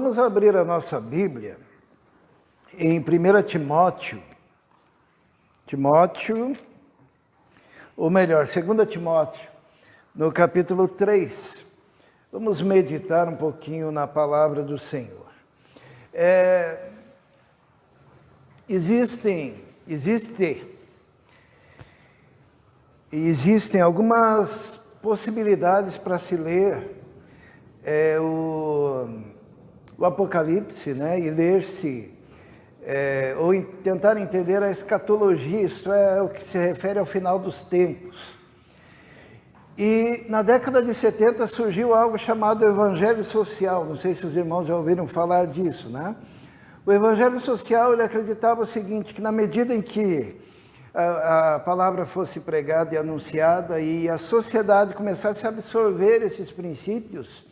vamos abrir a nossa Bíblia em 1 Timóteo, ou melhor, 2 Timóteo, no capítulo 3. Vamos meditar um pouquinho na palavra do Senhor. Existem algumas possibilidades para se ler o Apocalipse, né? E ler-se, ou tentar entender a escatologia, isto é, o que se refere ao final dos tempos. E na década de 70 surgiu algo chamado Evangelho Social. Não sei se os irmãos já ouviram falar disso, né? O Evangelho Social, ele acreditava o seguinte, que na medida em que a palavra fosse pregada e anunciada e a sociedade começasse a absorver esses princípios,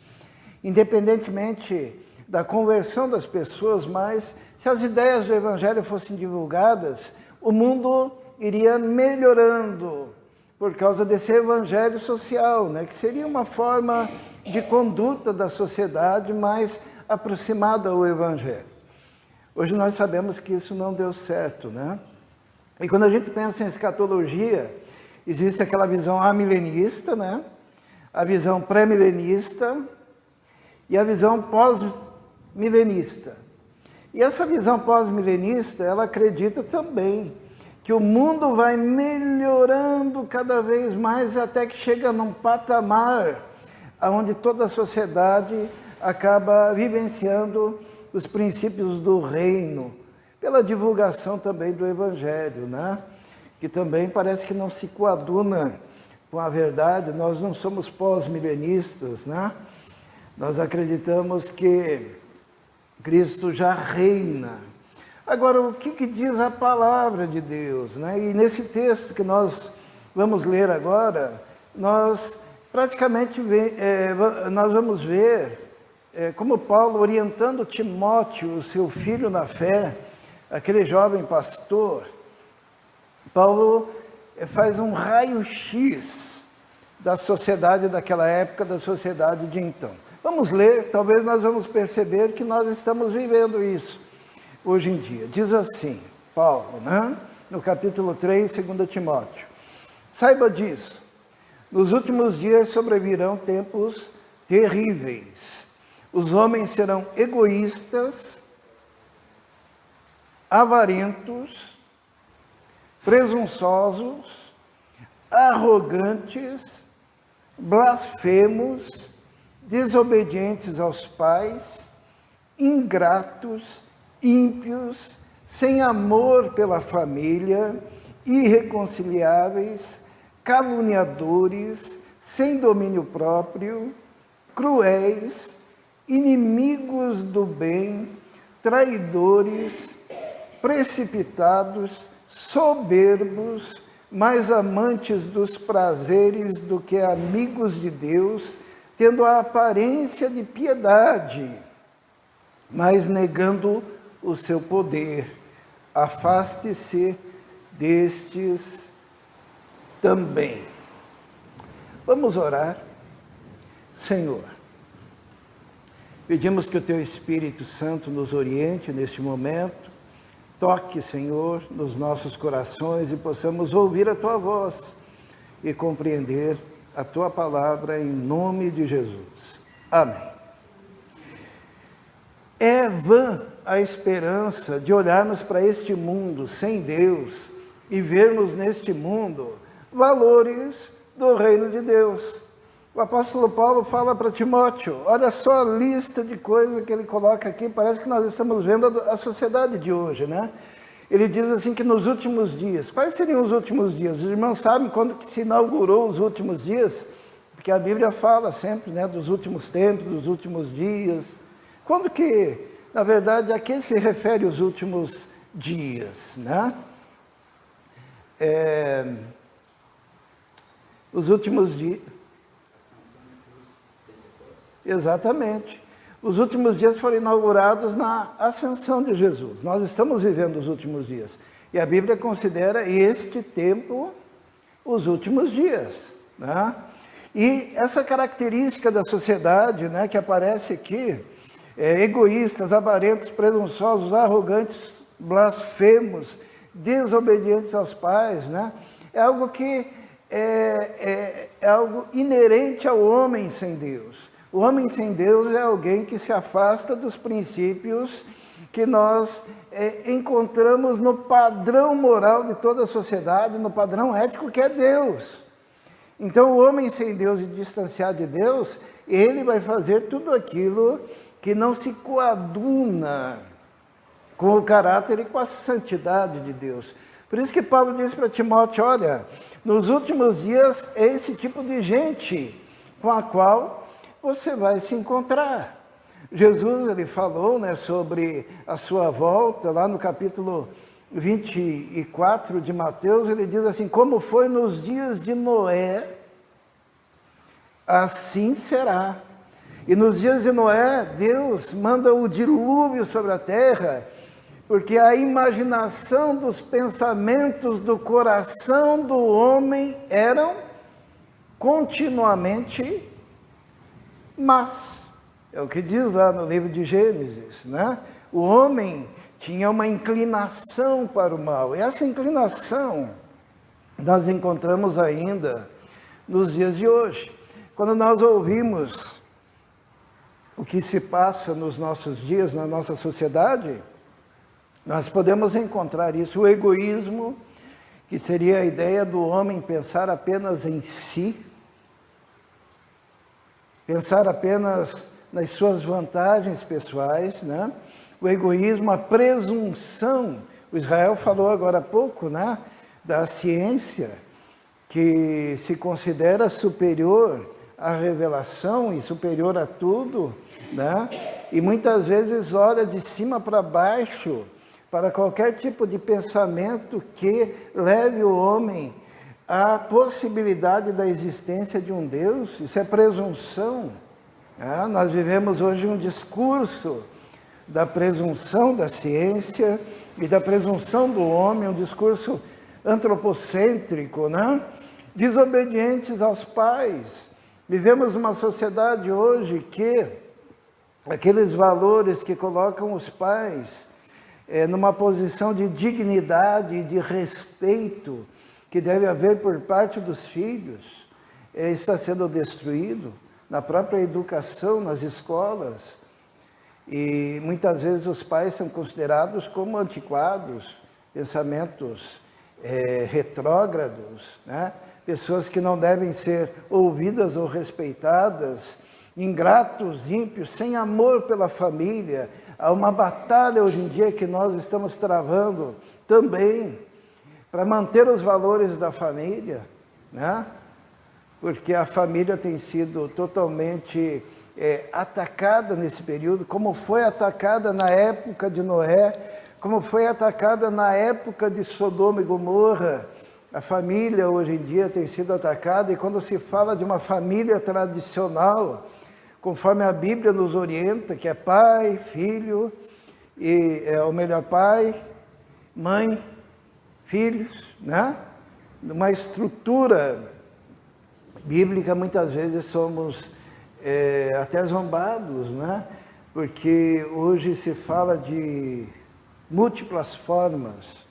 independentemente da conversão das pessoas, mas se as ideias do Evangelho fossem divulgadas, o mundo iria melhorando por causa desse Evangelho social, né? Que seria uma forma de conduta da sociedade mais aproximada ao Evangelho. Hoje nós sabemos que isso não deu certo, né? E quando a gente pensa em escatologia, existe aquela visão amilenista, né? A visão pré-milenista e a visão pós-milenista. E essa visão pós-milenista, ela acredita também que o mundo vai melhorando cada vez mais até que chega num patamar onde toda a sociedade acaba vivenciando os princípios do reino, pela divulgação também do Evangelho, né? Que também parece que não se coaduna com a verdade. Nós não somos pós-milenistas, né? Nós acreditamos que Cristo já reina. Agora, o que diz a palavra de Deus, né? E nesse texto que nós vamos ler agora, nós praticamente nós vamos ver como Paulo, orientando Timóteo, o seu filho na fé, aquele jovem pastor, Paulo faz um raio-x da sociedade daquela época, da sociedade de então. Vamos ler, talvez nós vamos perceber que nós estamos vivendo isso hoje em dia. Diz assim, Paulo, né? No capítulo 3, 2 Timóteo. Saiba disso, nos últimos dias sobrevirão tempos terríveis. Os homens serão egoístas, avarentos, presunçosos, arrogantes, blasfemos, desobedientes aos pais, ingratos, ímpios, sem amor pela família, irreconciliáveis, caluniadores, sem domínio próprio, cruéis, inimigos do bem, traidores, precipitados, soberbos, mais amantes dos prazeres do que amigos de Deus, tendo a aparência de piedade, mas negando o seu poder. Afaste-se destes também. Vamos orar. Senhor, pedimos que o Teu Espírito Santo nos oriente neste momento, toque, Senhor, nos nossos corações e possamos ouvir a Tua voz e compreender a Tua palavra em nome de Jesus. Amém. É vã a esperança de olharmos para este mundo sem Deus e vermos neste mundo valores do reino de Deus. O apóstolo Paulo fala para Timóteo, olha só a lista de coisas que ele coloca aqui, parece que nós estamos vendo a sociedade de hoje, né? Ele diz assim que nos últimos dias, quais seriam os últimos dias? Os irmãos sabem quando que se inaugurou os últimos dias? Porque a Bíblia fala sempre, né, dos últimos tempos, dos últimos dias. Quando que, na verdade, a que se refere os últimos dias, né? Os últimos dias... Exatamente. Os últimos dias foram inaugurados na ascensão de Jesus. Nós estamos vivendo os últimos dias. E a Bíblia considera este tempo os últimos dias, né? E essa característica da sociedade, né, que aparece aqui, egoístas, avarentos, presunçosos, arrogantes, blasfemos, desobedientes aos pais, né? É algo que é algo inerente ao homem sem Deus. O homem sem Deus é alguém que se afasta dos princípios que nós encontramos no padrão moral de toda a sociedade, no padrão ético que é Deus. Então, o homem sem Deus e distanciado de Deus, ele vai fazer tudo aquilo que não se coaduna com o caráter e com a santidade de Deus. Por isso que Paulo diz para Timóteo, olha, nos últimos dias é esse tipo de gente com a qual você vai se encontrar. Jesus, ele falou, né, sobre a sua volta, lá no capítulo 24 de Mateus, ele diz assim, como foi nos dias de Noé, assim será. E nos dias de Noé, Deus manda o dilúvio sobre a terra, porque a imaginação dos pensamentos do coração do homem eram continuamente más. É o que diz lá no livro de Gênesis, né? O homem tinha uma inclinação para o mal. E essa inclinação nós encontramos ainda nos dias de hoje. Quando nós ouvimos o que se passa nos nossos dias, na nossa sociedade, nós podemos encontrar isso, o egoísmo, que seria a ideia do homem pensar apenas em si, pensar apenas nas suas vantagens pessoais, né? O egoísmo, a presunção. O Israel falou agora há pouco, né, da ciência, que se considera superior à revelação e superior a tudo, né? E muitas vezes olha de cima para baixo para qualquer tipo de pensamento que leve o homem à possibilidade da existência de um Deus. Isso é presunção. Nós vivemos hoje um discurso da presunção da ciência e da presunção do homem, um discurso antropocêntrico, né? Desobedientes aos pais. Vivemos uma sociedade hoje que aqueles valores que colocam os pais numa posição de dignidade e de respeito que deve haver por parte dos filhos, está sendo destruído na própria educação, nas escolas. E muitas vezes os pais são considerados como antiquados, pensamentos retrógrados, né? Pessoas que não devem ser ouvidas ou respeitadas, ingratos, ímpios, sem amor pela família. Há uma batalha hoje em dia que nós estamos travando também para manter os valores da família, né? Porque a família tem sido totalmente atacada nesse período, como foi atacada na época de Noé, como foi atacada na época de Sodoma e Gomorra. A família hoje em dia tem sido atacada, e quando se fala de uma família tradicional, conforme a Bíblia nos orienta, que é pai, filho, ou melhor, pai, mãe, filhos, né? Numa estrutura bíblica, muitas vezes somos até zombados, né? Porque hoje se fala de múltiplas formas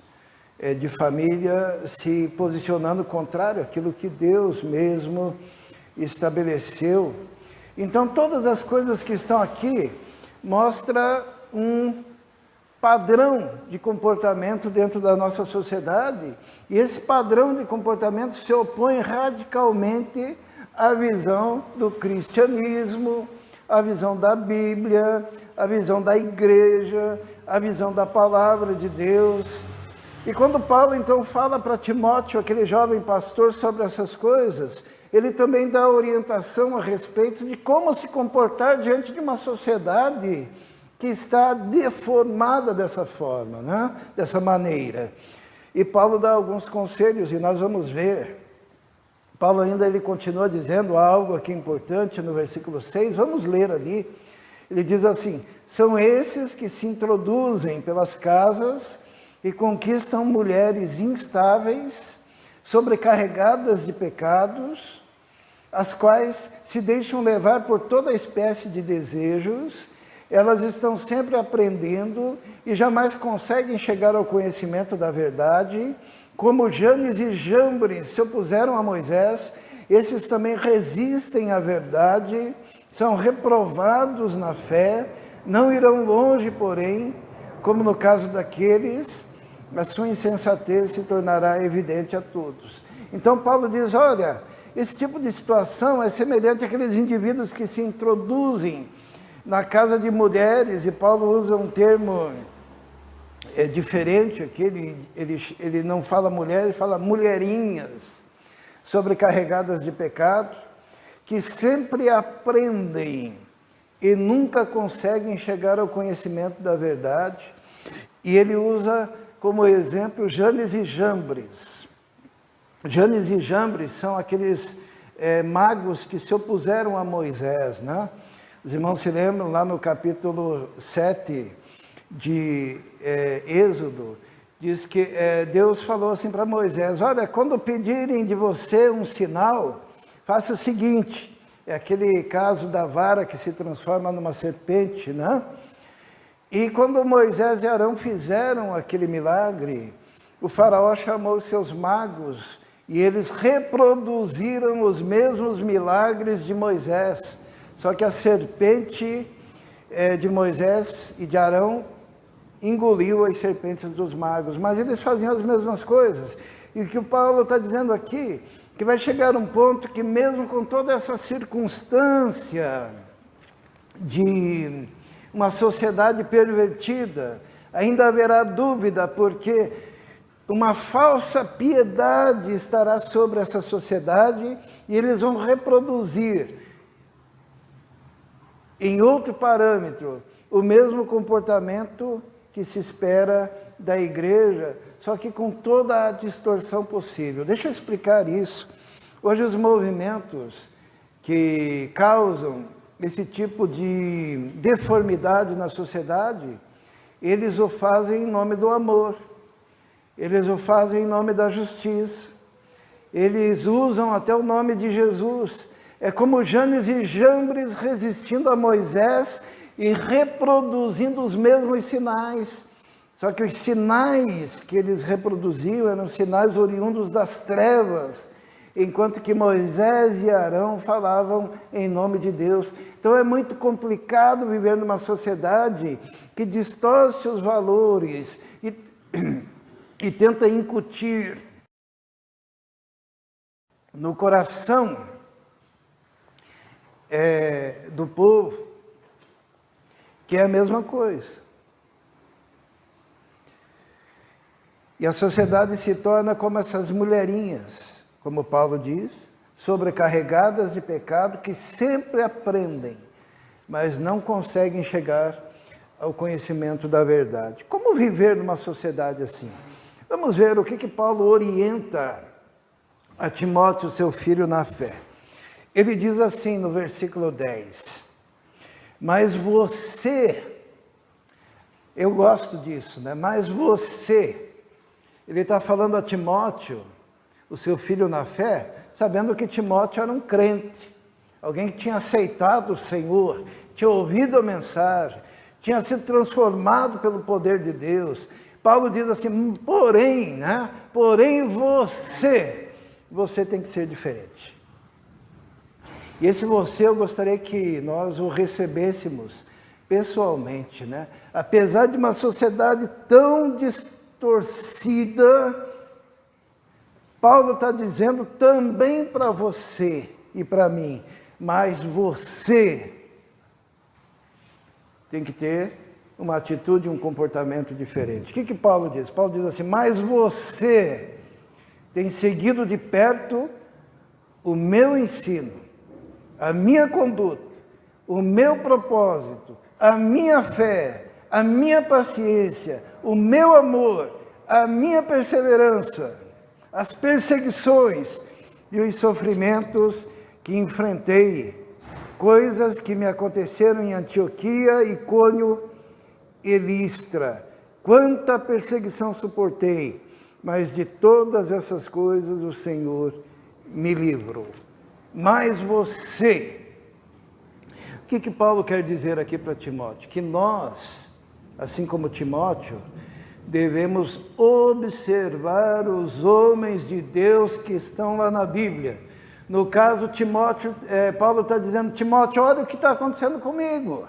de família se posicionando contrário àquilo que Deus mesmo estabeleceu. Então, todas as coisas que estão aqui mostram um padrão de comportamento dentro da nossa sociedade, e esse padrão de comportamento se opõe radicalmente à visão do cristianismo, à visão da Bíblia, à visão da igreja, à visão da palavra de Deus. E quando Paulo então fala para Timóteo, aquele jovem pastor, sobre essas coisas, ele também dá orientação a respeito de como se comportar diante de uma sociedade que está deformada dessa forma, né? Dessa maneira. E Paulo dá alguns conselhos, e nós vamos ver. Paulo ainda ele continua dizendo algo aqui importante no versículo 6, vamos ler ali. Ele diz assim: são esses que se introduzem pelas casas e conquistam mulheres instáveis, sobrecarregadas de pecados, as quais se deixam levar por toda espécie de desejos, elas estão sempre aprendendo e jamais conseguem chegar ao conhecimento da verdade. Como Janes e Jambres se opuseram a Moisés, esses também resistem à verdade, são reprovados na fé, não irão longe, porém, como no caso daqueles, a sua insensatez se tornará evidente a todos. Então Paulo diz, olha, esse tipo de situação é semelhante àqueles indivíduos que se introduzem na casa de mulheres, e Paulo usa um termo diferente aqui, ele não fala mulheres, ele fala mulherinhas, sobrecarregadas de pecado, que sempre aprendem e nunca conseguem chegar ao conhecimento da verdade. E ele usa como exemplo Janes e Jambres. Janes e Jambres são aqueles magos que se opuseram a Moisés, né? Os irmãos se lembram lá no capítulo 7 de Êxodo, diz que Deus falou assim para Moisés, olha, quando pedirem de você um sinal, faça o seguinte, é aquele caso da vara que se transforma numa serpente, né? E quando Moisés e Arão fizeram aquele milagre, o faraó chamou os seus magos e eles reproduziram os mesmos milagres de Moisés. Só que a serpente de Moisés e de Arão engoliu as serpentes dos magos, mas eles faziam as mesmas coisas. E o que o Paulo está dizendo aqui, que vai chegar um ponto que mesmo com toda essa circunstância de uma sociedade pervertida, ainda haverá dúvida, porque uma falsa piedade estará sobre essa sociedade e eles vão reproduzir em outro parâmetro o mesmo comportamento que se espera da igreja, só que com toda a distorção possível. Deixa eu explicar isso. Hoje os movimentos que causam esse tipo de deformidade na sociedade, eles o fazem em nome do amor, eles o fazem em nome da justiça, eles usam até o nome de Jesus. É como Janes e Jambres resistindo a Moisés e reproduzindo os mesmos sinais. Só que os sinais que eles reproduziam eram sinais oriundos das trevas, enquanto que Moisés e Arão falavam em nome de Deus. Então é muito complicado viver numa sociedade que distorce os valores e tenta incutir no coração do povo, que é a mesma coisa. E a sociedade se torna como essas mulherinhas, como Paulo diz, sobrecarregadas de pecado, que sempre aprendem, mas não conseguem chegar ao conhecimento da verdade. Como viver numa sociedade assim? Vamos ver o que Paulo orienta a Timóteo, seu filho, na fé. Ele diz assim no versículo 10, mas você, eu gosto disso, né? Mas você, ele está falando a Timóteo, o seu filho na fé, sabendo que Timóteo era um crente, alguém que tinha aceitado o Senhor, tinha ouvido a mensagem, tinha sido transformado pelo poder de Deus. Paulo diz assim, porém, né? Porém você tem que ser diferente. E esse você eu gostaria que nós o recebêssemos pessoalmente, né? Apesar de uma sociedade tão distorcida, Paulo está dizendo também para você e para mim, mas você tem que ter uma atitude, um comportamento diferente. O que Paulo diz? Paulo diz assim, mas você tem seguido de perto o meu ensino, a minha conduta, o meu propósito, a minha fé, a minha paciência, o meu amor, a minha perseverança, as perseguições e os sofrimentos que enfrentei, coisas que me aconteceram em Antioquia, Icônio e Listra. Quanta perseguição suportei, mas de todas essas coisas o Senhor me livrou. Mas você, o que Paulo quer dizer aqui para Timóteo? Que nós, assim como Timóteo, devemos observar os homens de Deus que estão lá na Bíblia. No caso, Paulo está dizendo, Timóteo, olha o que está acontecendo comigo.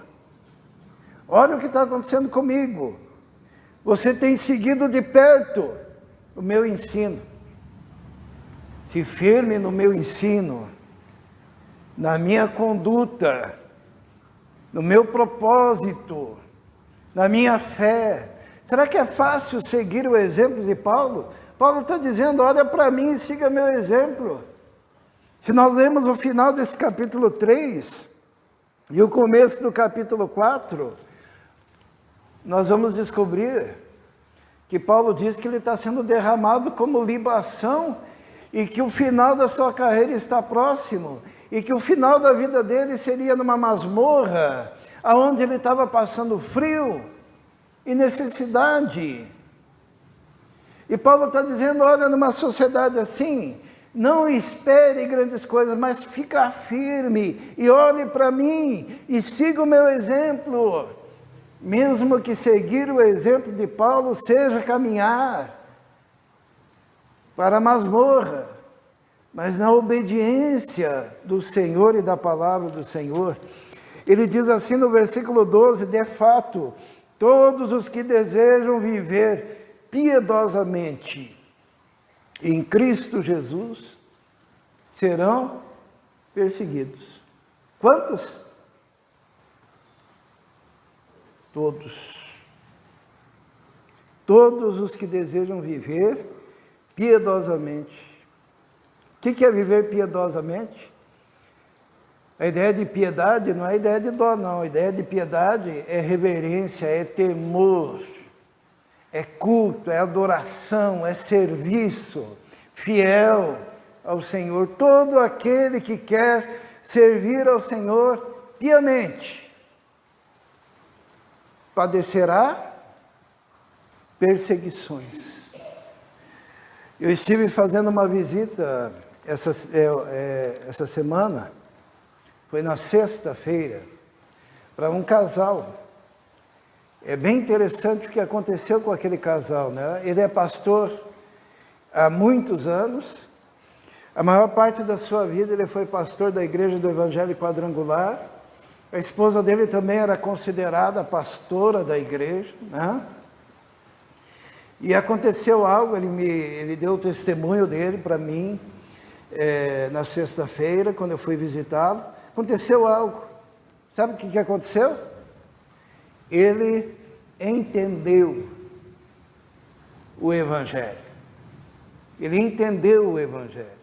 Olha o que está acontecendo comigo. Você tem seguido de perto o meu ensino. Se firme no meu ensino, na minha conduta, no meu propósito, na minha fé. Será que é fácil seguir o exemplo de Paulo? Paulo está dizendo, olha para mim e siga meu exemplo. Se nós lemos o final desse capítulo 3 e o começo do capítulo 4, nós vamos descobrir que Paulo diz que ele está sendo derramado como libação e que o final da sua carreira está próximo e que o final da vida dele seria numa masmorra, aonde ele estava passando frio e necessidade. E Paulo está dizendo, olha, numa sociedade assim, não espere grandes coisas, mas fica firme e olhe para mim e siga o meu exemplo. Mesmo que seguir o exemplo de Paulo seja caminhar para a masmorra, mas na obediência do Senhor e da palavra do Senhor. Ele diz assim no versículo 12, de fato, todos os que desejam viver piedosamente em Cristo Jesus serão perseguidos. Quantos? Todos. Todos os que desejam viver piedosamente. O que é viver piedosamente? A ideia de piedade não é a ideia de dó, não. A ideia de piedade é reverência, é temor, é culto, é adoração, é serviço fiel ao Senhor. Todo aquele que quer servir ao Senhor piamente padecerá perseguições. Eu estive fazendo uma visita essa semana, foi na sexta-feira, para um casal. É bem interessante o que aconteceu com aquele casal, né? Ele é pastor há muitos anos, a maior parte da sua vida ele foi pastor da Igreja do Evangelho Quadrangular. A esposa dele também era considerada pastora da igreja, né? E aconteceu algo, ele deu o testemunho dele para mim, na sexta-feira, quando eu fui visitá-lo. Aconteceu algo. Sabe o que aconteceu? Ele entendeu o Evangelho. Ele entendeu o Evangelho.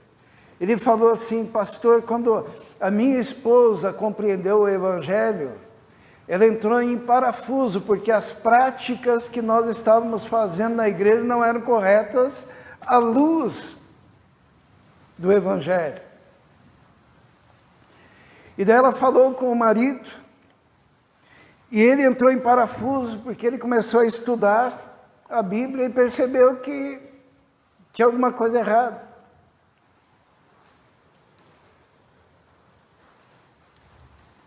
Ele falou assim, pastor, quando a minha esposa compreendeu o Evangelho, ela entrou em parafuso, porque as práticas que nós estávamos fazendo na igreja não eram corretas à luz do Evangelho. E daí ela falou com o marido, e ele entrou em parafuso, porque ele começou a estudar a Bíblia e percebeu que tinha alguma coisa errada.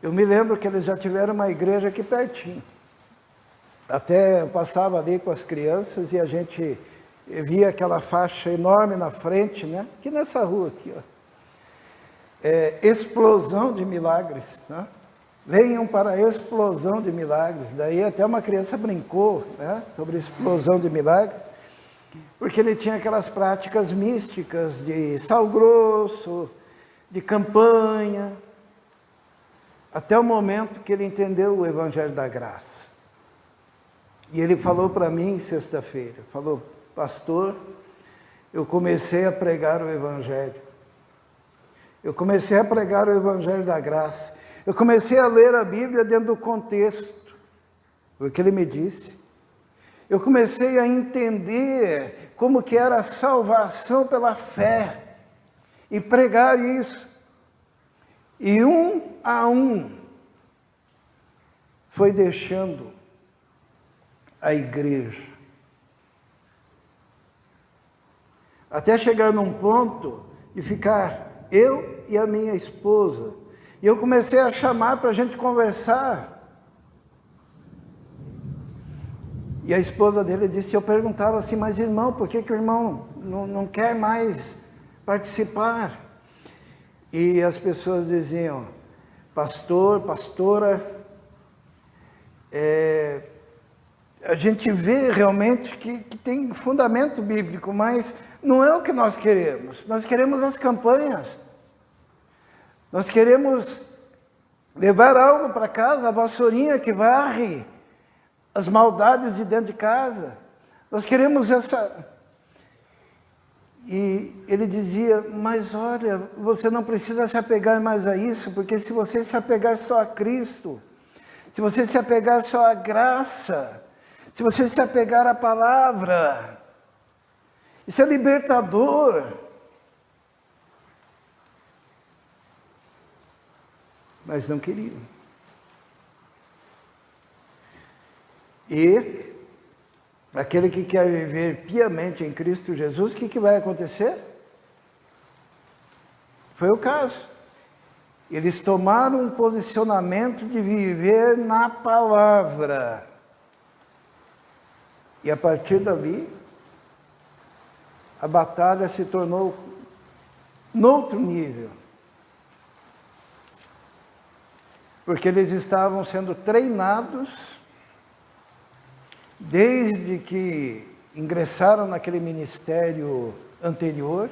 Eu me lembro que eles já tiveram uma igreja aqui pertinho. Até eu passava ali com as crianças e a gente via aquela faixa enorme na frente, né? Aqui nessa rua aqui, ó. Explosão de milagres, né? Venham para a explosão de milagres. Daí até uma criança brincou, né? Sobre explosão de milagres, porque ele tinha aquelas práticas místicas de sal grosso, de campanha, até o momento que ele entendeu o Evangelho da Graça. E ele falou para mim sexta-feira, falou, pastor, eu comecei a pregar o Evangelho. Eu comecei a pregar o Evangelho da Graça. Eu comecei a ler a Bíblia dentro do contexto, foi o que ele me disse. Eu comecei a entender como que era a salvação pela fé e pregar isso. E um a um foi deixando a igreja. Até chegar num ponto de ficar eu e a minha esposa. E eu comecei a chamar para a gente conversar. E a esposa dele disse, eu perguntava assim, mas irmão, por que o irmão não quer mais participar? E as pessoas diziam, pastor, pastora, a gente vê realmente que tem fundamento bíblico, mas não é o que nós queremos. Nós queremos as campanhas. Nós queremos levar algo para casa, a vassourinha que varre as maldades de dentro de casa. Nós queremos essa... E ele dizia, mas olha, você não precisa se apegar mais a isso, porque se você se apegar só a Cristo, se você se apegar só à graça, se você se apegar à palavra, isso é libertador. Mas não queriam. E aquele que quer viver piamente em Cristo Jesus, o que vai acontecer? Foi o caso. Eles tomaram um posicionamento de viver na palavra. E a partir dali, a batalha se tornou noutro nível. Porque eles estavam sendo treinados desde que ingressaram naquele ministério anterior,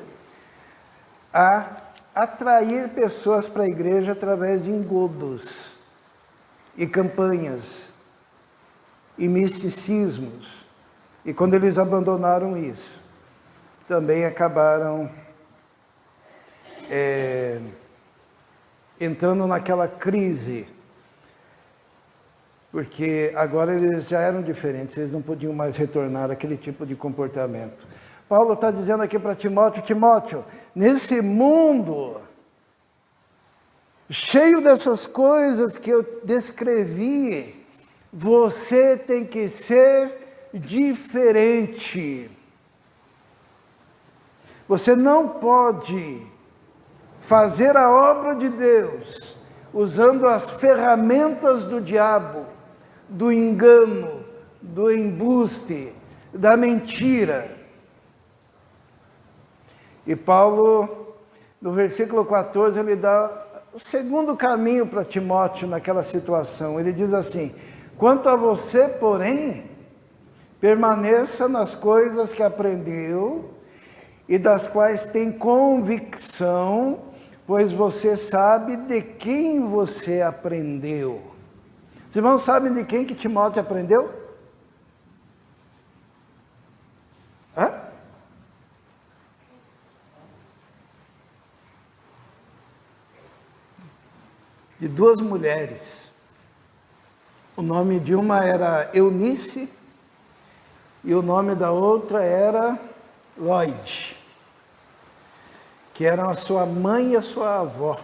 a atrair pessoas para a igreja através de engodos e campanhas e misticismos. E quando eles abandonaram isso, também acabaram entrando naquela crise, porque agora eles já eram diferentes, eles não podiam mais retornar àquele tipo de comportamento. Paulo está dizendo aqui para Timóteo, Timóteo, nesse mundo cheio dessas coisas que eu descrevi, você tem que ser diferente. Você não pode fazer a obra de Deus usando as ferramentas do diabo, do engano, do embuste, da mentira. E Paulo, no versículo 14, ele dá o segundo caminho para Timóteo naquela situação. Ele diz assim, quanto a você, porém, permaneça nas coisas que aprendeu e das quais tem convicção, pois você sabe de quem você aprendeu. Os irmãos sabem de quem que Timóteo aprendeu? Hã? De duas mulheres. O nome de uma era Eunice e o nome da outra era Lloyd, que eram a sua mãe e a sua avó.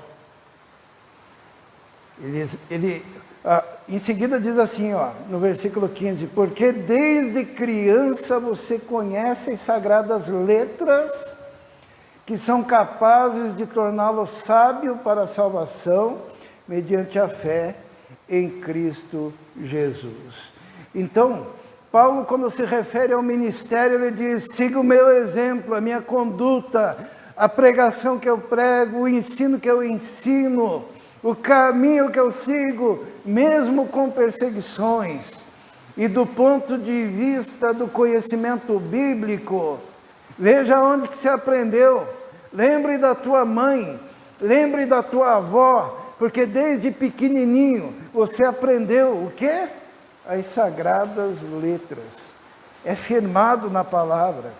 Em seguida diz assim, no versículo 15, porque desde criança você conhece as sagradas letras que são capazes de torná-lo sábio para a salvação mediante a fé em Cristo Jesus. Então, Paulo, quando se refere ao ministério, ele diz, siga o meu exemplo, a minha conduta, a pregação que eu prego, o ensino que eu ensino, o caminho que eu sigo, mesmo com perseguições. E do ponto de vista do conhecimento bíblico, veja onde que se aprendeu. Lembre da tua mãe, lembre da tua avó, porque desde pequenininho você aprendeu o quê? As sagradas letras. É firmado na palavra.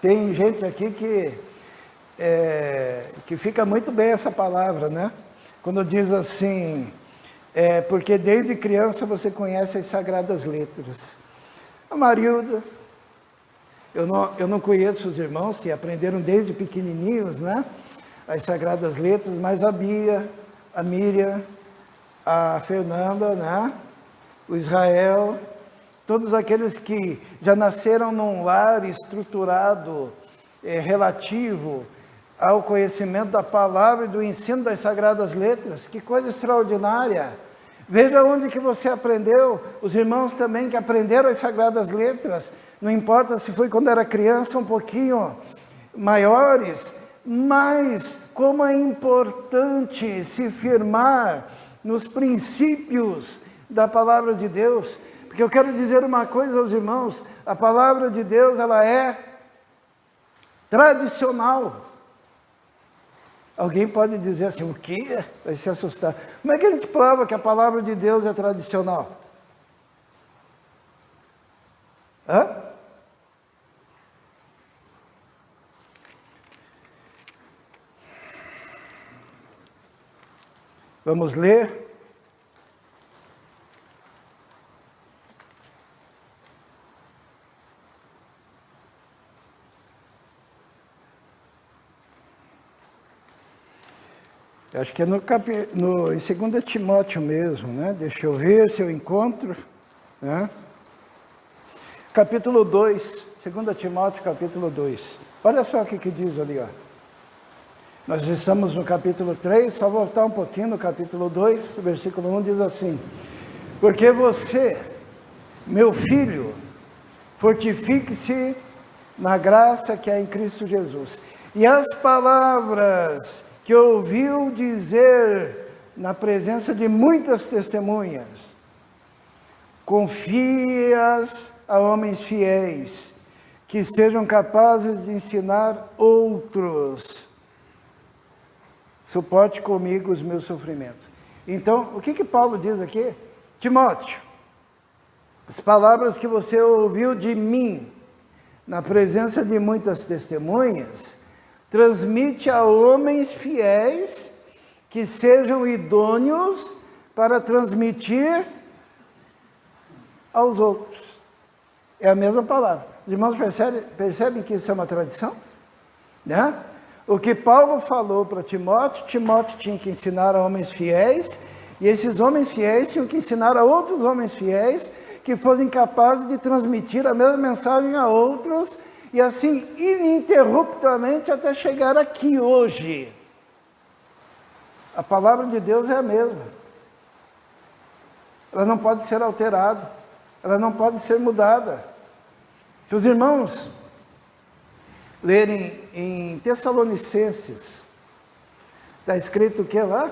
Tem gente aqui que fica muito bem essa palavra, né? Quando diz assim, porque desde criança você conhece as sagradas letras. A Marilda, eu não conheço os irmãos que aprenderam desde pequenininhos, né? As sagradas letras, mas a Bia, a Miriam, a Fernanda, né? O Israel, todos aqueles que já nasceram num lar estruturado, relativo ao conhecimento da palavra e do ensino das Sagradas Letras. Que coisa extraordinária! Veja onde que você aprendeu, os irmãos também que aprenderam as Sagradas Letras, não importa se foi quando era criança, um pouquinho maiores, mas como é importante se firmar nos princípios da palavra de Deus, porque eu quero dizer uma coisa aos irmãos, a palavra de Deus, ela é tradicional. Alguém pode dizer assim, o quê? Vai se assustar. Como é que a gente prova que a palavra de Deus é tradicional? Hã? Vamos ler. Acho que é em 2 Timóteo mesmo, né? Deixa eu ver se eu encontro. Né? Capítulo 2, 2 Timóteo, capítulo 2. Olha só o que diz ali, ó. Nós estamos no capítulo 3, só voltar um pouquinho no capítulo 2, versículo 1 diz assim: porque você, meu filho, fortifique-se na graça que há em Cristo Jesus. E as palavras que ouviu dizer na presença de muitas testemunhas, confie-as a homens fiéis, que sejam capazes de ensinar outros. Suporte comigo os meus sofrimentos. Então, o que Paulo diz aqui? Timóteo, as palavras que você ouviu de mim, na presença de muitas testemunhas, transmite a homens fiéis, que sejam idôneos para transmitir aos outros. É a mesma palavra. Os irmãos percebem que isso é uma tradição? Né? O que Paulo falou para Timóteo, Timóteo tinha que ensinar a homens fiéis, e esses homens fiéis tinham que ensinar a outros homens fiéis, que fossem capazes de transmitir a mesma mensagem a outros, e assim, ininterruptamente, até chegar aqui hoje. A palavra de Deus é a mesma. Ela não pode ser alterada. Ela não pode ser mudada. Se os irmãos lerem em Tessalonicenses, está escrito o que lá?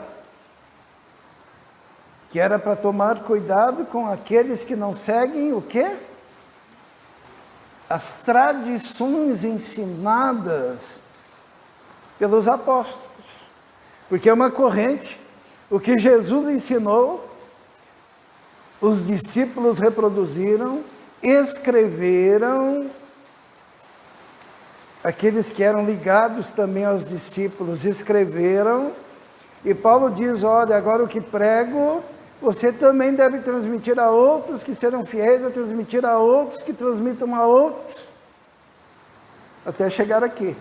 Que era para tomar cuidado com aqueles que não seguem o quê? As tradições ensinadas pelos apóstolos. Porque é uma corrente. O que Jesus ensinou, os discípulos reproduziram, escreveram. Aqueles que eram ligados também aos discípulos escreveram. E Paulo diz, olha, agora o que prego, você também deve transmitir a outros que serão fiéis, a transmitir a outros que transmitam a outros, até chegar aqui.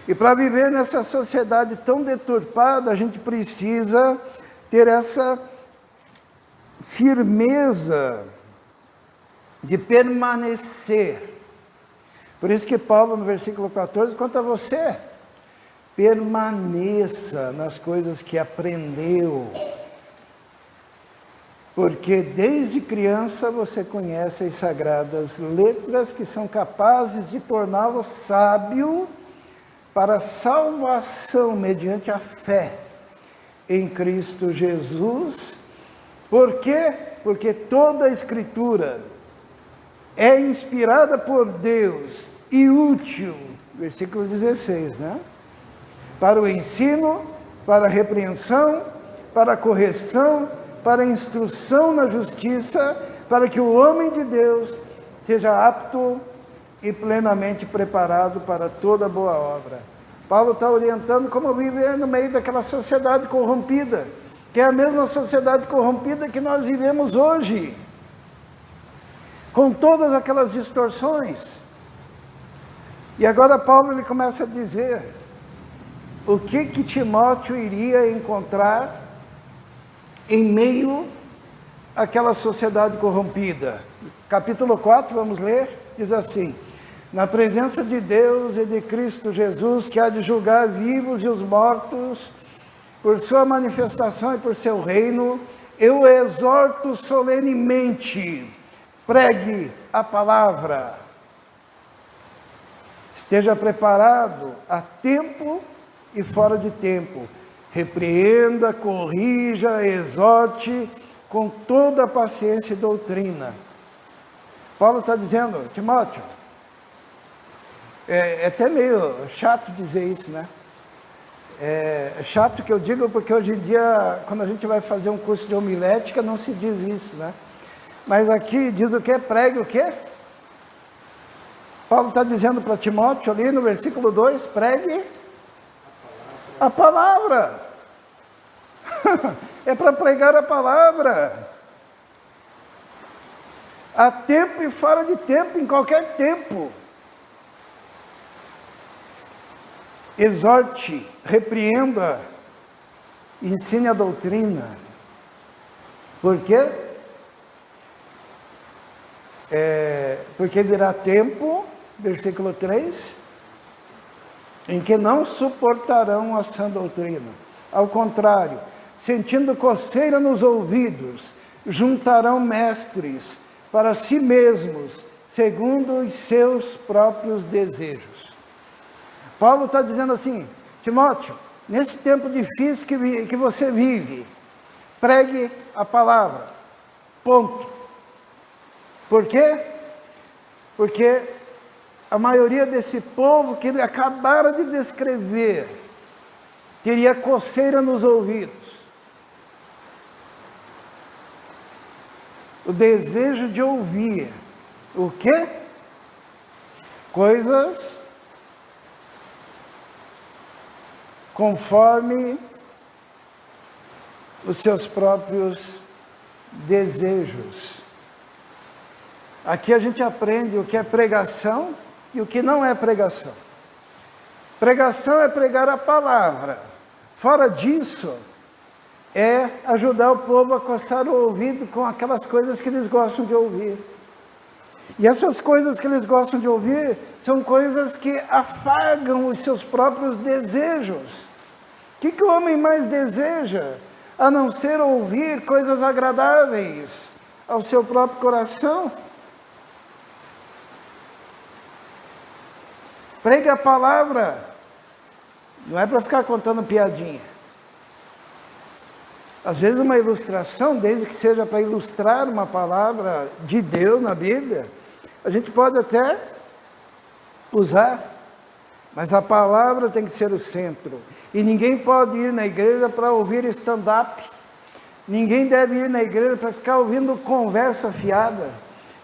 E para viver nessa sociedade tão deturpada, a gente precisa ter essa firmeza de permanecer. Por isso que Paulo, no versículo 14, quanto a você, permaneça nas coisas que aprendeu. Porque desde criança você conhece as sagradas letras que são capazes de torná-lo sábio para a salvação mediante a fé em Cristo Jesus. Por quê? Porque toda a Escritura é inspirada por Deus e útil, versículo 16, né? Para o ensino, para a repreensão, para a correção, para a instrução na justiça, para que o homem de Deus seja apto e plenamente preparado para toda boa obra. Paulo está orientando como viver no meio daquela sociedade corrompida, que é a mesma sociedade corrompida que nós vivemos hoje, com todas aquelas distorções. E agora Paulo ele começa a dizer o que Timóteo iria encontrar em meio àquela sociedade corrompida. Capítulo 4, vamos ler, diz assim: na presença de Deus e de Cristo Jesus, que há de julgar vivos e os mortos, por sua manifestação e por seu reino, eu exorto solenemente, pregue a palavra. Esteja preparado a tempo e fora de tempo. Repreenda, corrija, exorte com toda a paciência e doutrina. Paulo está dizendo, Timóteo, é até meio chato dizer isso, né? É chato que eu digo porque hoje em dia, quando a gente vai fazer um curso de homilética, não se diz isso, né? Mas aqui diz o quê? Pregue o quê? Paulo está dizendo para Timóteo ali no versículo 2, pregue a palavra. É para pregar a palavra. Há tempo e fora de tempo, em qualquer tempo. Exorte, repreenda, ensine a doutrina. Por quê? Porque virá tempo, versículo 3, em que não suportarão a sã doutrina. Ao contrário, sentindo coceira nos ouvidos, juntarão mestres para si mesmos, segundo os seus próprios desejos. Paulo está dizendo assim, Timóteo, nesse tempo difícil que você vive, pregue a palavra, ponto. Por quê? Porque a maioria desse povo que ele acabara de descrever, teria coceira nos ouvidos. O desejo de ouvir. O quê? Coisas conforme os seus próprios desejos. Aqui a gente aprende o que é pregação e o que não é pregação. Pregação é pregar a palavra. Fora disso, é ajudar o povo a coçar o ouvido com aquelas coisas que eles gostam de ouvir. E essas coisas que eles gostam de ouvir são coisas que afagam os seus próprios desejos. O que o homem mais deseja, a não ser ouvir coisas agradáveis ao seu próprio coração? Pregue a palavra, não é para ficar contando piadinha. Às vezes uma ilustração, desde que seja para ilustrar uma palavra de Deus na Bíblia, a gente pode até usar, mas a palavra tem que ser o centro. E ninguém pode ir na igreja para ouvir stand-up, ninguém deve ir na igreja para ficar ouvindo conversa fiada,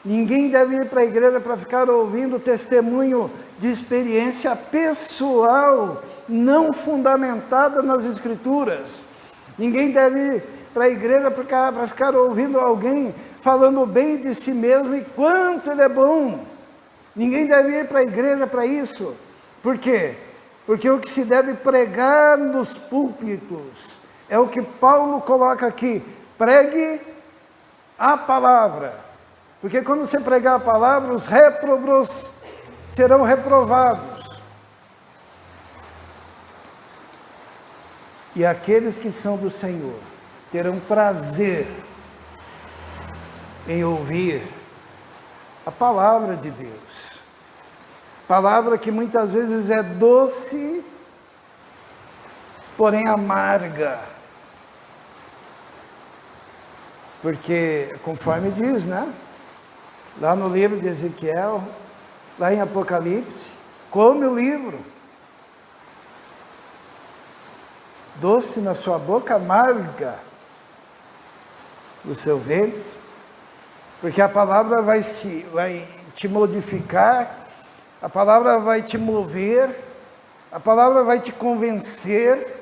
ninguém deve ir para a igreja para ficar ouvindo testemunho de experiência pessoal, não fundamentada nas Escrituras. Ninguém deve ir para a igreja para ficar ouvindo alguém falando bem de si mesmo e quanto ele é bom. Ninguém deve ir para a igreja para isso. Por quê? Porque o que se deve pregar nos púlpitos é o que Paulo coloca aqui. Pregue a palavra. Porque quando você pregar a palavra, os réprobos serão reprovados. E aqueles que são do Senhor terão prazer em ouvir a palavra de Deus. Palavra que muitas vezes é doce, porém amarga. Porque, conforme diz, né? Lá no livro de Ezequiel, lá em Apocalipse, come o livro. Doce na sua boca, amarga no seu ventre, porque a palavra vai te modificar, a palavra vai te mover, a palavra vai te convencer,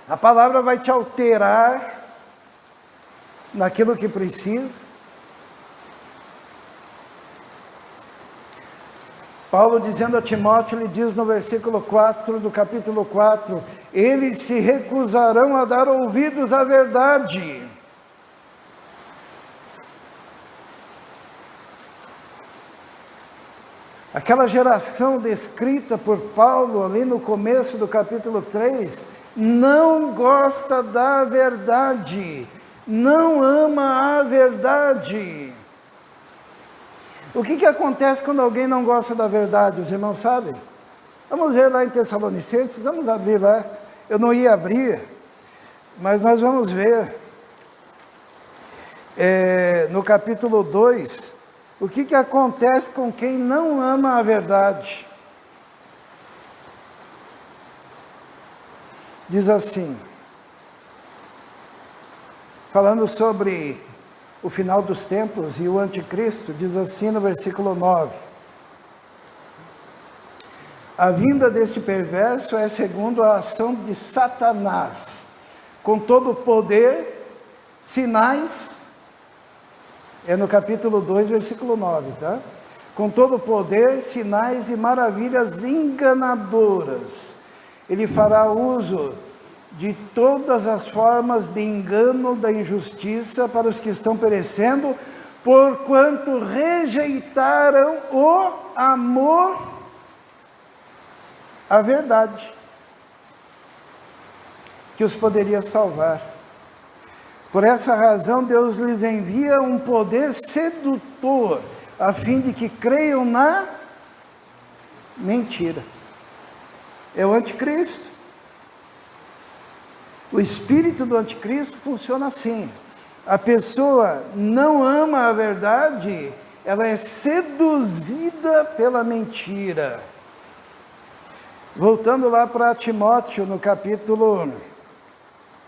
a palavra vai te alterar naquilo que precisa. Paulo dizendo a Timóteo, ele diz no versículo 4 do capítulo 4, eles se recusarão a dar ouvidos à verdade. Aquela geração descrita por Paulo ali no começo do capítulo 3, não gosta da verdade, não ama a verdade. O que acontece quando alguém não gosta da verdade? Os irmãos sabem? Vamos ver lá em Tessalonicenses, vamos abrir lá. Eu não ia abrir, mas nós vamos ver. No capítulo 2, o que acontece com quem não ama a verdade? Diz assim, falando sobre o final dos tempos e o anticristo, diz assim no versículo 9: a vinda deste perverso é segundo a ação de Satanás, com todo o poder, sinais, no capítulo 2, versículo 9, tá? Com todo o poder, sinais e maravilhas enganadoras. Ele fará uso de todas as formas de engano, da injustiça para os que estão perecendo, porquanto rejeitaram o amor à verdade, que os poderia salvar. Por essa razão, Deus lhes envia um poder sedutor, a fim de que creiam na mentira. É o anticristo. O espírito do anticristo funciona assim. A pessoa não ama a verdade, ela é seduzida pela mentira. Voltando lá para Timóteo, no capítulo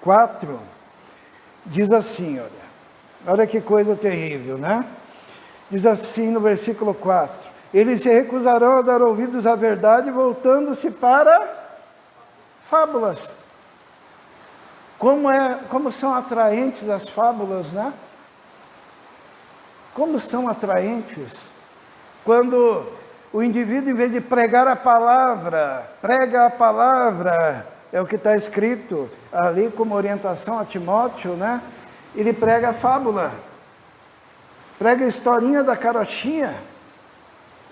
4, diz assim, olha que coisa terrível, né? Diz assim no versículo 4, eles se recusarão a dar ouvidos à verdade, voltando-se para fábulas. Como são atraentes as fábulas, né? Como são atraentes. Quando o indivíduo, em vez de pregar a palavra, prega a palavra, é o que está escrito ali como orientação a Timóteo, né? Ele prega a fábula, prega a historinha da carochinha,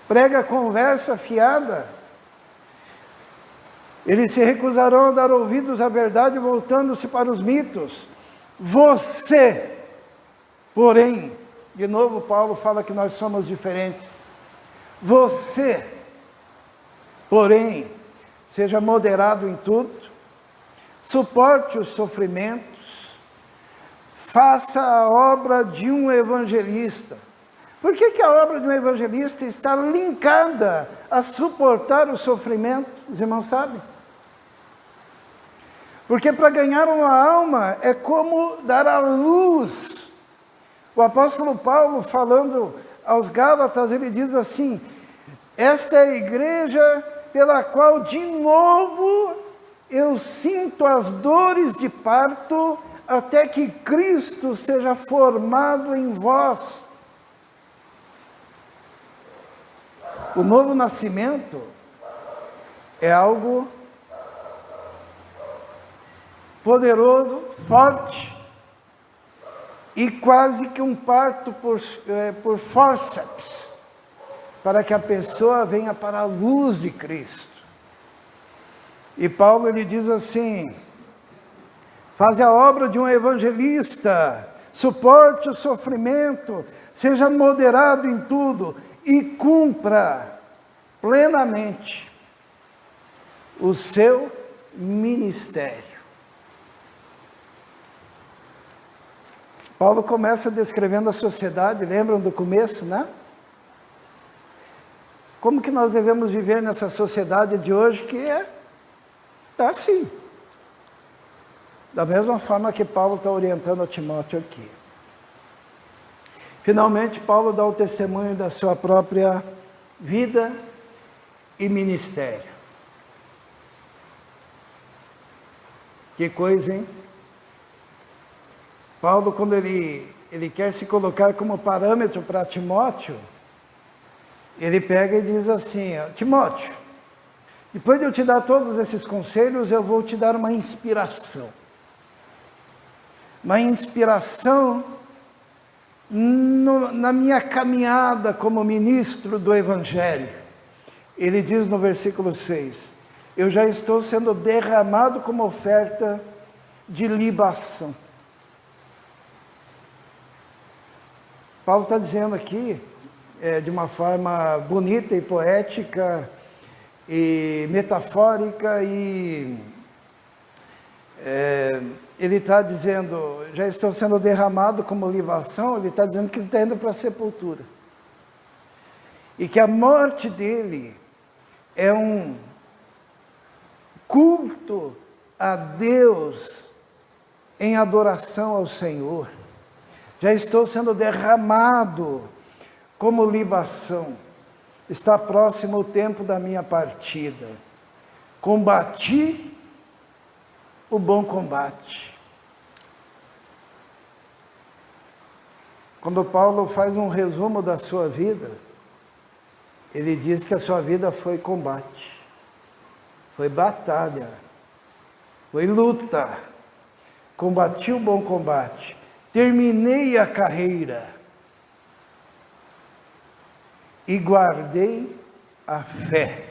prega a conversa fiada. Eles se recusarão a dar ouvidos à verdade, voltando-se para os mitos. Você, porém, de novo Paulo fala que nós somos diferentes. Você, porém, seja moderado em tudo, suporte os sofrimentos, faça a obra de um evangelista. Por que a obra de um evangelista está linkada a suportar o sofrimento? Os irmãos sabem? Porque para ganhar uma alma é como dar à luz. O apóstolo Paulo, falando aos Gálatas, ele diz assim: esta é a igreja pela qual de novo eu sinto as dores de parto, até que Cristo seja formado em vós. O novo nascimento é algo poderoso, forte, e quase que um parto por fórceps, para que a pessoa venha para a luz de Cristo. E Paulo, ele diz assim: faz a obra de um evangelista, suporte o sofrimento, seja moderado em tudo e cumpra plenamente o seu ministério. Paulo começa descrevendo a sociedade, lembram do começo, né? Como que nós devemos viver nessa sociedade de hoje que está assim. Da mesma forma que Paulo está orientando a Timóteo aqui. Finalmente, Paulo dá o testemunho da sua própria vida e ministério. Que coisa, hein? Paulo, quando ele quer se colocar como parâmetro para Timóteo, ele pega e diz assim: Timóteo, depois de eu te dar todos esses conselhos, eu vou te dar uma inspiração. Uma inspiração na minha caminhada como ministro do Evangelho. Ele diz no versículo 6, eu já estou sendo derramado como oferta de libação. Paulo está dizendo aqui, de uma forma bonita e poética, e metafórica, e ele está dizendo, já estou sendo derramado como libação, ele está dizendo que ele está indo para a sepultura. E que a morte dele é um culto a Deus em adoração ao Senhor. Já estou sendo derramado como libação. Está próximo o tempo da minha partida. Combati o bom combate. Quando Paulo faz um resumo da sua vida, ele diz que a sua vida foi combate, foi batalha, foi luta. Combati o bom combate, terminei a carreira e guardei a fé.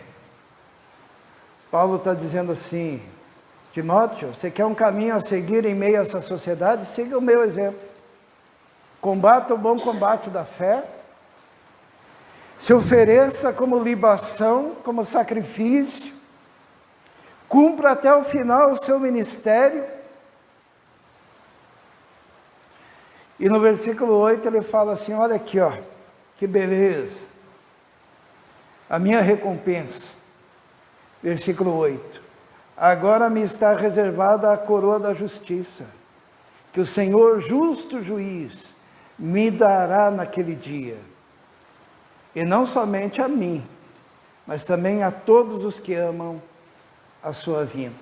Paulo está dizendo assim, Timóteo, você quer um caminho a seguir em meio a essa sociedade? Siga o meu exemplo. Combata o bom combate da fé, se ofereça como libação, como sacrifício, cumpra até o final o seu ministério. E no versículo 8 ele fala assim, olha aqui, ó, que beleza, a minha recompensa. Versículo 8, agora me está reservada a coroa da justiça, que o Senhor justo juiz me dará naquele dia, e não somente a mim, mas também a todos os que amam a sua vinda.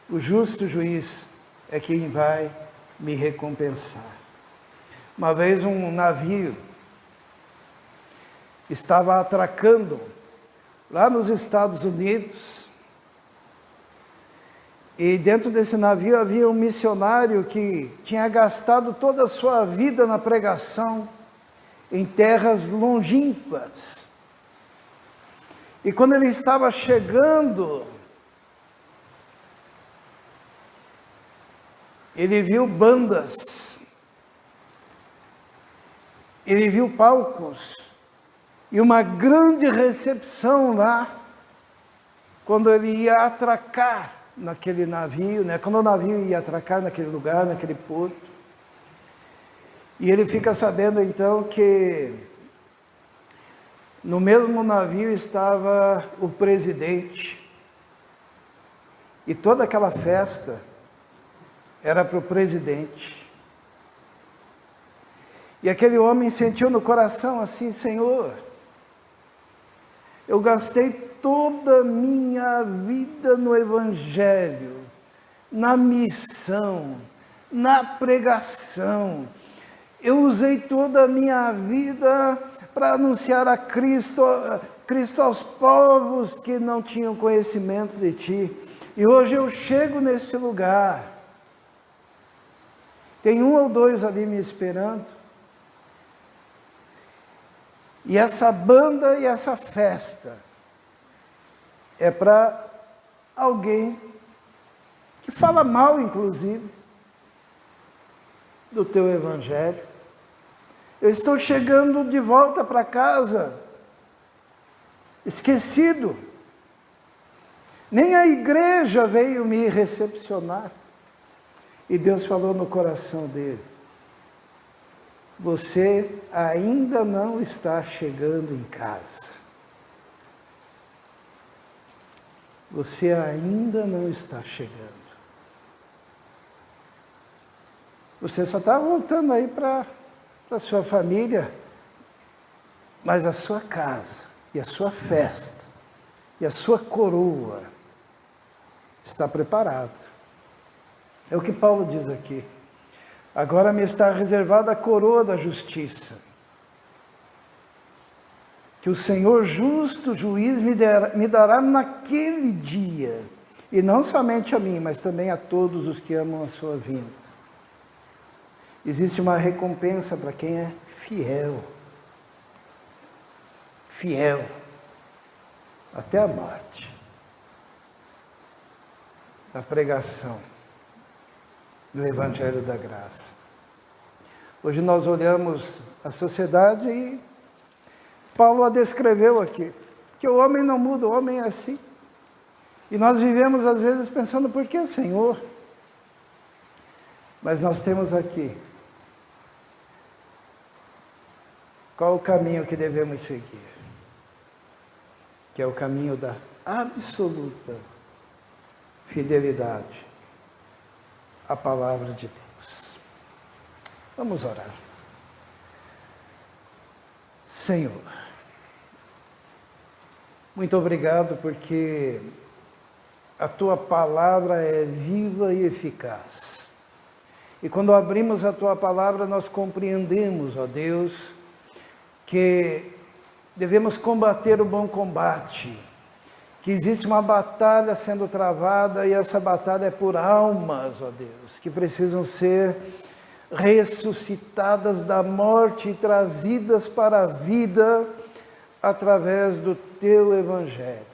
O justo juiz é quem vai me recompensar. Uma vez um navio estava atracando lá nos Estados Unidos, e dentro desse navio havia um missionário que tinha gastado toda a sua vida na pregação em terras longínquas. E quando ele estava chegando, ele viu bandas, ele viu palcos, e uma grande recepção lá, quando ele ia atracar naquele navio, né? Quando o navio ia atracar naquele lugar, naquele porto. E ele fica sabendo então que no mesmo navio estava o presidente, e toda aquela festa era para o presidente. E aquele homem sentiu no coração assim, Senhor, eu gastei toda a minha vida no Evangelho, na missão, na pregação. Eu usei toda a minha vida para anunciar a Cristo aos povos que não tinham conhecimento de Ti. E hoje eu chego neste lugar. Tem um ou dois ali me esperando. E essa banda e essa festa é para alguém que fala mal, inclusive, do teu Evangelho. Eu estou chegando de volta para casa, esquecido. Nem a igreja veio me recepcionar. E Deus falou no coração dele, você ainda não está chegando em casa. Você ainda não está chegando. Você só está voltando aí para a sua família, mas a sua casa, e a sua festa, e a sua coroa está preparada. É o que Paulo diz aqui. Agora me está reservada a coroa da justiça, que o Senhor justo juiz me dará naquele dia, e não somente a mim, mas também a todos os que amam a sua vinda. Existe uma recompensa para quem é fiel. fiel até a morte, na pregação do Evangelho da Graça. Hoje nós olhamos a sociedade e Paulo a descreveu aqui, que o homem não muda, o homem é assim. E nós vivemos às vezes pensando, por que, Senhor? Mas nós temos aqui qual o caminho que devemos seguir, que é o caminho da absoluta fidelidade à palavra de Deus. Vamos orar. Senhor, muito obrigado porque a Tua palavra é viva e eficaz. E quando abrimos a Tua palavra, nós compreendemos, ó Deus, que devemos combater o bom combate, que existe uma batalha sendo travada e essa batalha é por almas, ó Deus, que precisam ser ressuscitadas da morte e trazidas para a vida através do Teu Evangelho.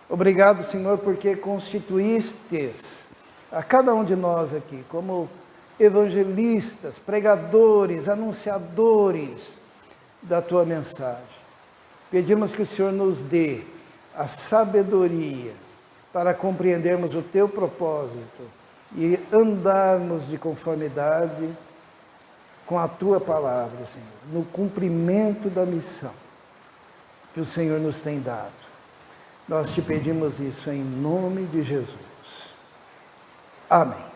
Obrigado, Senhor, porque constituístes a cada um de nós aqui como evangelistas, pregadores, anunciadores da Tua mensagem. Pedimos que o Senhor nos dê a sabedoria para compreendermos o Teu propósito e andarmos de conformidade com a Tua palavra, Senhor, no cumprimento da missão que o Senhor nos tem dado. Nós te pedimos isso em nome de Jesus. Amém.